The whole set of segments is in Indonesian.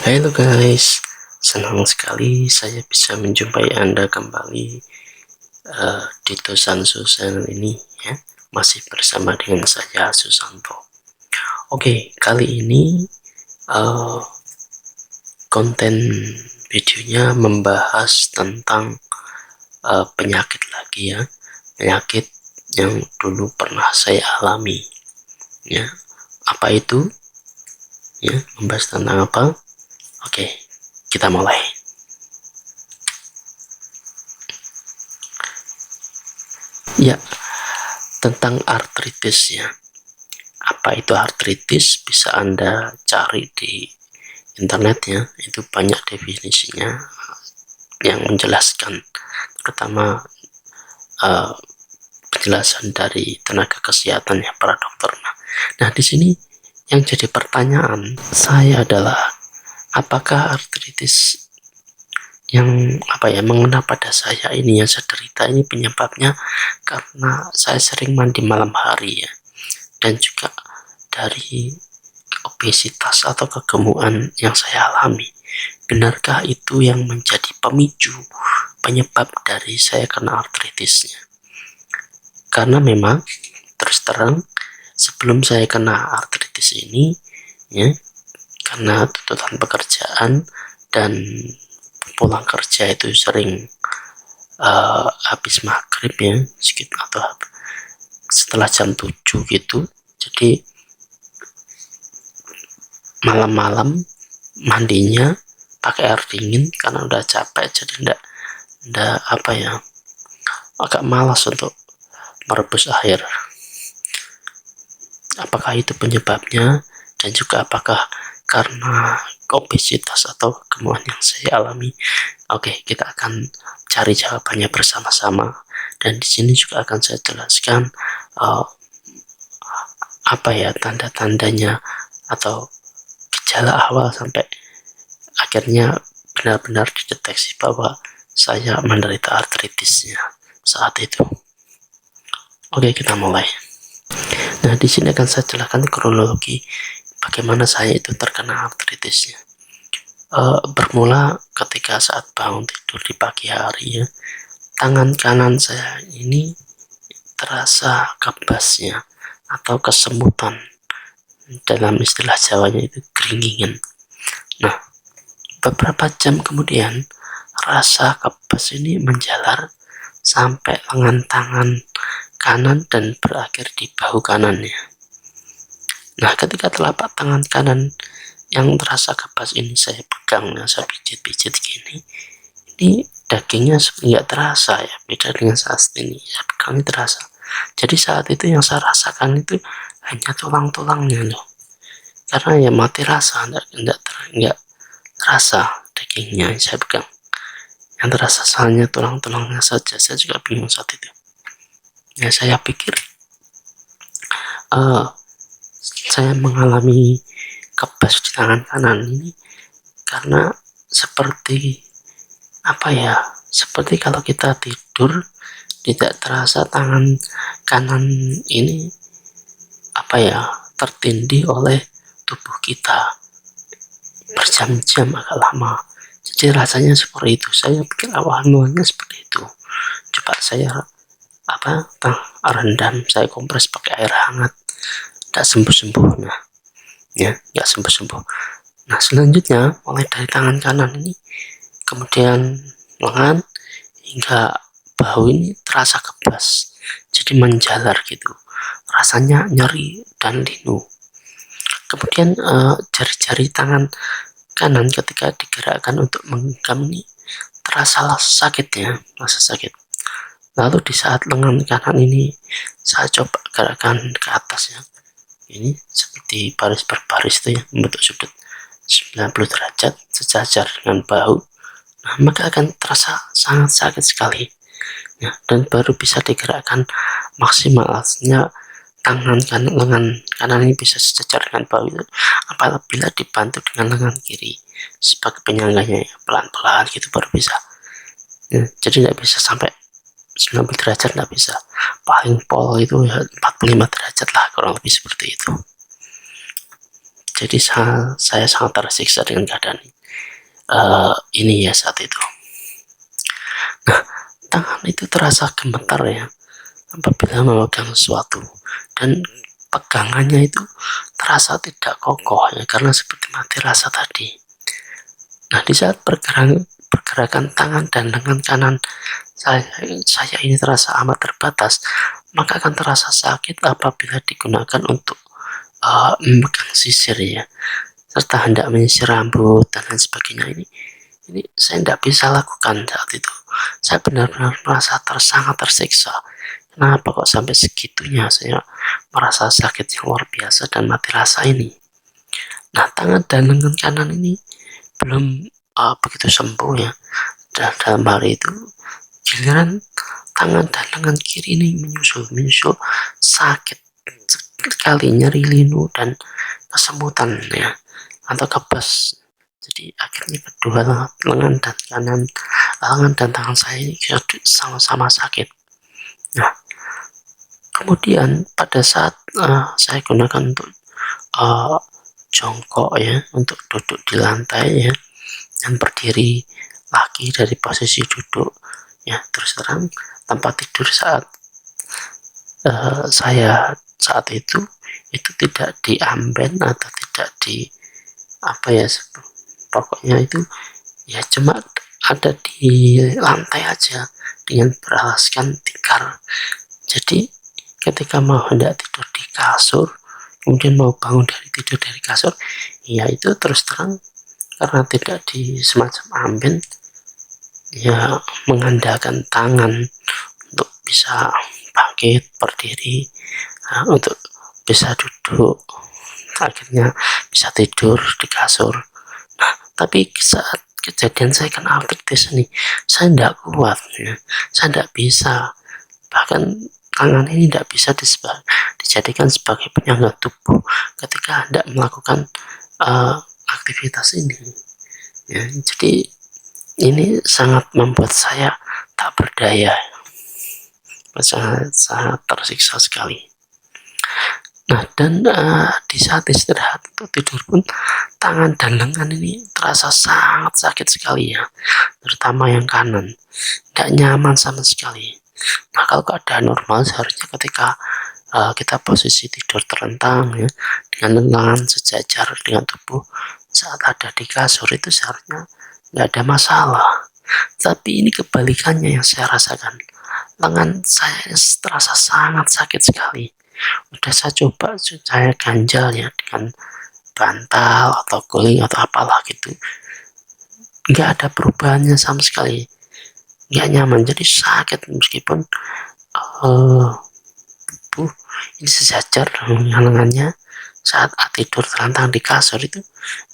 Halo guys, senang sekali saya bisa menjumpai Anda kembali di Tosanso channel ini ya. Masih bersama dengan saya Susanto. Oke, kali ini uh, konten videonya membahas tentang penyakit lagi ya. Penyakit yang dulu pernah saya alami ya. Apa itu? Ya, membahas tentang apa? Oke, kita mulai. Ya, tentang artritis ya. Apa itu artritis? Bisa Anda cari di internet ya. Itu banyak definisinya yang menjelaskan, terutama uh, penjelasan dari tenaga kesehatan ya, para dokter. Nah, di sini yang jadi pertanyaan saya adalah apakah artritis yang mengena pada saya ini, yang saya derita ini, penyebabnya karena saya sering mandi malam hari ya, dan juga dari obesitas atau kegemukan yang saya alami. Benarkah itu yang menjadi pemicu penyebab dari saya kena artritisnya? Karena memang terus terang sebelum saya kena artritis ini ya, karena tuntutan pekerjaan dan pulang kerja itu sering habis maghrib ya, sekitar atau setelah jam 7 gitu. Jadi malam-malam mandinya pakai air dingin karena udah capek, jadi ndak agak malas untuk merebus air. Apakah itu penyebabnya, dan juga apakah karena obesitas atau kegemukan yang saya alami? Oke, kita akan cari jawabannya bersama-sama, dan di sini juga akan saya jelaskan uh, tanda-tandanya atau gejala awal sampai akhirnya benar-benar dideteksi bahwa saya menderita artritisnya saat itu. Oke, kita mulai. Nah, di sini akan saya jelaskan kronologi bagaimana saya itu terkena artritisnya. Bermula ketika saat bangun tidur di pagi hari ya, tangan kanan saya ini terasa kebasnya atau kesemutan, dalam istilah Jawanya itu geringingan. Nah, beberapa jam kemudian rasa kebas ini menjalar sampai lengan tangan kanan dan berakhir di bahu kanannya. Nah, ketika telapak tangan kanan yang terasa kebas ini saya pegang, saya pijit-pijit gini, ini dagingnya nggak terasa ya, beda dengan saat ini ya, pegangnya terasa. Jadi saat itu yang saya rasakan itu hanya tulang-tulangnya loh, karena ya mati rasa, nggak terasa dagingnya yang saya pegang. Yang terasa hanya tulang-tulangnya saja. Saya juga bingung saat itu. Ya, saya pikir saya mengalami kebas di tangan kanan ini karena seperti seperti kalau kita tidur tidak terasa tangan kanan ini tertindih oleh tubuh kita berjam-jam agak lama. Jadi rasanya seperti itu. Saya pikir awalnya seperti itu. Coba saya rendam, saya kompres pakai air hangat, tidak sembuh-sembuh. Nah ya, nggak sembuh-sembuh. Nah, selanjutnya mulai dari tangan kanan ini, kemudian lengan hingga bahu ini terasa kebas, jadi menjalar gitu, rasanya nyeri dan linu. Kemudian jari-jari tangan kanan ketika digerakkan untuk menggenggam ini terasa sakit ya, rasa sakit. Lalu di saat lengan kanan ini saya coba gerakan ke atas ya, ini seperti baris berbaris itu ya, membentuk sudut 90 derajat sejajar dengan bahu. Nah, maka akan terasa sangat sakit sekali ya, dan baru bisa digerakkan maksimal. Artinya lengan kanan ini bisa sejajar dengan bahu itu apabila dibantu dengan lengan kiri sebagai penyangganya ya, pelan-pelan gitu baru bisa ya. Jadi tidak bisa sampai 90 derajat, tidak bisa. Paling pol itu ya 45 derajat lah, kurang lebih seperti itu. Jadi saya sangat tersiksa dengan keadaan ini ya saat itu. Nah, tangan itu terasa gemetar ya apabila memegang sesuatu, dan pegangannya itu terasa tidak kokoh ya, karena seperti mati rasa tadi. Nah, di saat pergerakan tangan dan lengan kanan saya ini terasa amat terbatas, maka akan terasa sakit apabila digunakan untuk memegang sisir ya, serta hendak menyisir rambut dan lain sebagainya. Ini saya tidak bisa lakukan saat itu. Saya benar-benar merasa sangat tersiksa. Kenapa kok sampai segitunya saya merasa sakit yang luar biasa dan mati rasa ini. Nah, tangan dan lengan kanan ini belum begitu sembuh ya. Dan dalam hari itu, giliran tangan dan lengan kiri ini menyusul sakit sekali, nyeri linu dan kesemutan ya, atau kebas. Jadi akhirnya kedua lengan dan tangan saya ini sama-sama sakit. Nah, kemudian pada saat saya gunakan untuk jongkok ya, untuk duduk di lantai ya, dan berdiri lagi dari posisi duduk ya, terus terang tempat tidur saat saya saat itu tidak diamben atau tidak di apa ya, pokoknya itu ya cuma ada di lantai aja dengan beralaskan tikar. Jadi ketika mau hendak tidur di kasur, kemudian mau bangun tidur dari kasur, ya itu terus terang karena tidak di semacam amben ya, mengandalkan tangan untuk bisa bangkit berdiri, untuk bisa duduk, akhirnya bisa tidur di kasur. Nah, tapi saat kejadian saya kena artritis nih, saya tidak kuat ya, saya tidak bisa, bahkan tangan ini tidak bisa dijadikan sebagai penyangga tubuh ketika hendak melakukan aktivitas ini ya. Jadi ini sangat membuat saya tak berdaya, sangat tersiksa sekali. Nah, dan di saat istirahat untuk tidur pun tangan dan lengan ini terasa sangat sakit sekali ya, terutama yang kanan, tidak nyaman sama sekali. Nah, kalau keadaan normal seharusnya ketika kita posisi tidur terlentang ya, dengan lengan sejajar dengan tubuh saat ada di kasur, itu seharusnya nggak ada masalah. Tapi ini kebalikannya yang saya rasakan. Lengan saya terasa sangat sakit sekali. Udah saya coba, saya ganjal ya dengan bantal atau guling atau apalah gitu, nggak ada perubahannya sama sekali, nggak nyaman, jadi sakit meskipun ini sejajar lengannya saat tidur terlentang di kasur, itu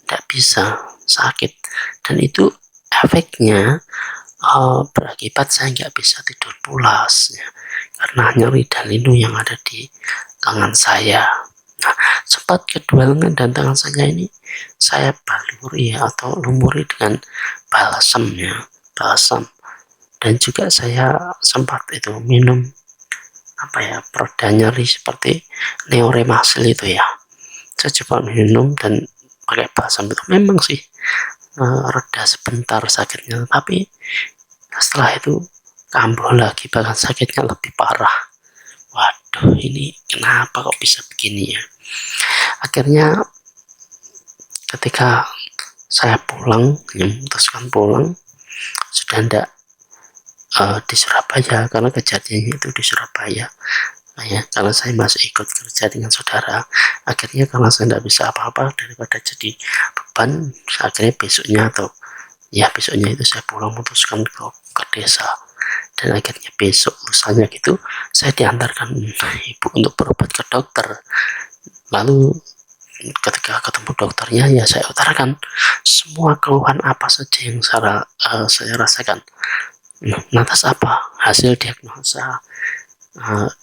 tidak bisa, sakit. Dan itu efeknya berakibat saya nggak bisa tidur pulas ya, karena nyeri dan linu yang ada di tangan saya. Nah, sempat kedua lengan dan tangan saya ini saya baluri ya, atau lumuri dengan balsam ya, balsam. Dan juga saya sempat itu minum pereda nyeri seperti Neoremasil itu ya, saya coba minum dan pakai balsam. Itu memang sih reda sebentar sakitnya, tapi setelah itu kambuh lagi, bahkan sakitnya lebih parah. Waduh, ini kenapa kok bisa begini ya. Akhirnya ketika saya pulang, memutuskan pulang, sudah tidak di Surabaya, karena kejadiannya itu di Surabaya ya, karena saya masih ikut kerja dengan saudara. Akhirnya karena saya tidak bisa apa-apa, daripada jadi beban, akhirnya besoknya itu saya pulang, memutuskan ke desa. Dan akhirnya besok lusanya gitu saya diantarkan ibu untuk berobat ke dokter. Lalu ketika ketemu dokternya ya, saya utarakan semua keluhan apa saja yang saya rasakan. Lantas apa hasil diagnosa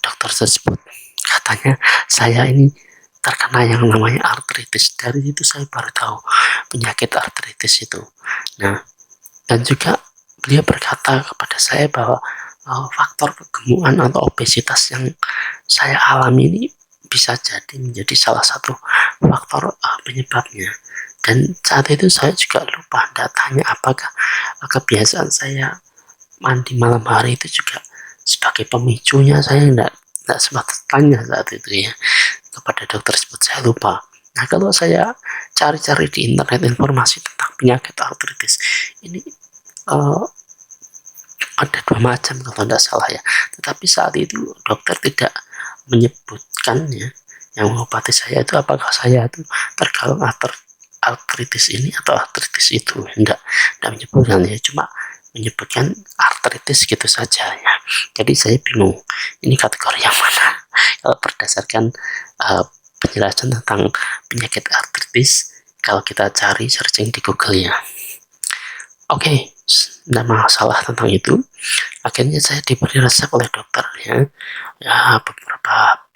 dokter tersebut? Katanya saya ini terkena yang namanya artritis. Dari itu saya baru tahu penyakit artritis itu. Nah, dan juga beliau berkata kepada saya bahwa faktor kegemukan atau obesitas yang saya alami ini bisa jadi menjadi salah satu faktor penyebabnya. Dan saat itu saya juga lupa tanya apakah kebiasaan saya mandi malam hari itu juga sebagai pemicunya. Saya enggak sempat tanya saat itu ya kepada dokter tersebut, saya lupa. Nah, kalau saya cari-cari di internet informasi tentang penyakit artritis ini, uh, ada 2 macam kalau tidak salah ya. Tetapi saat itu dokter tidak menyebutkannya, yang mengobati saya itu apakah saya itu tergolong artritis ini atau artritis itu. Tidak menyebutkan ya, cuma menyebutkan artritis gitu saja ya. Jadi saya bingung ini kategori yang mana kalau berdasarkan penjelasan tentang penyakit artritis kalau kita cari searching di Google ya. Oke, tidak masalah tentang itu. Akhirnya saya diberi resep oleh dokter ya beberapa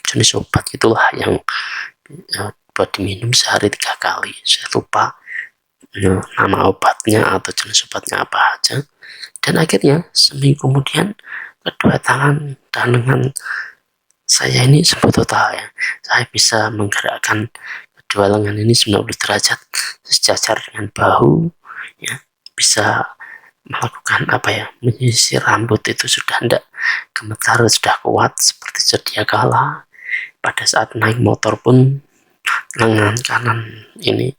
jenis obat gitulah yang buat diminum sehari 3 kali. Saya lupa nama obatnya atau jenis obatnya apa aja. Dan akhirnya seminggu kemudian kedua tangan dan lengan saya ini sembuh total ya. Saya bisa menggerakkan kedua lengan ini 90 derajat sejajar dengan bahu ya. Bisa melakukan menyisir rambut itu sudah tidak gemetar, sudah kuat seperti sedia kala. Pada saat naik motor pun lengan kanan ini,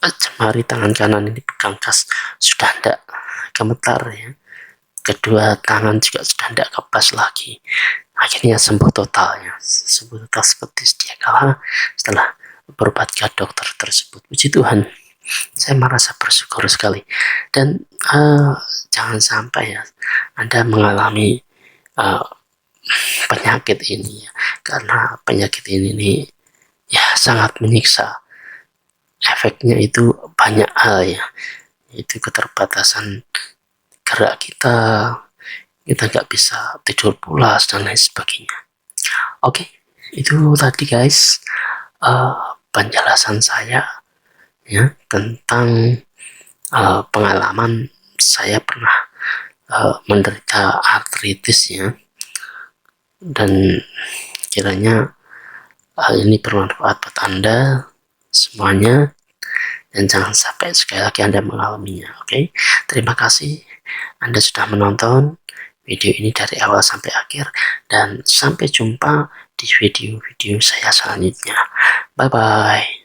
jemari tangan kanan ini pegang gas sudah tidak gemetar ya. Kedua tangan juga sudah tidak kebas lagi. Akhirnya sembuh total ya, sembuh total seperti sedia kala setelah berobat ke dokter tersebut. Puji Tuhan, saya merasa bersyukur sekali. Dan jangan sampai ya Anda mengalami penyakit ini ya, karena penyakit ini ya sangat menyiksa. Efeknya itu banyak hal ya, itu keterbatasan gerak kita nggak bisa tidur pulas dan lain sebagainya. Oke, itu tadi guys penjelasan saya ya tentang pengalaman saya pernah menderita artritis ya, dan kiranya hal ini bermanfaat buat Anda semuanya, dan jangan sampai sekali lagi Anda mengalaminya. Oke, terima kasih Anda sudah menonton video ini dari awal sampai akhir, dan sampai jumpa di video-video saya selanjutnya. Bye bye.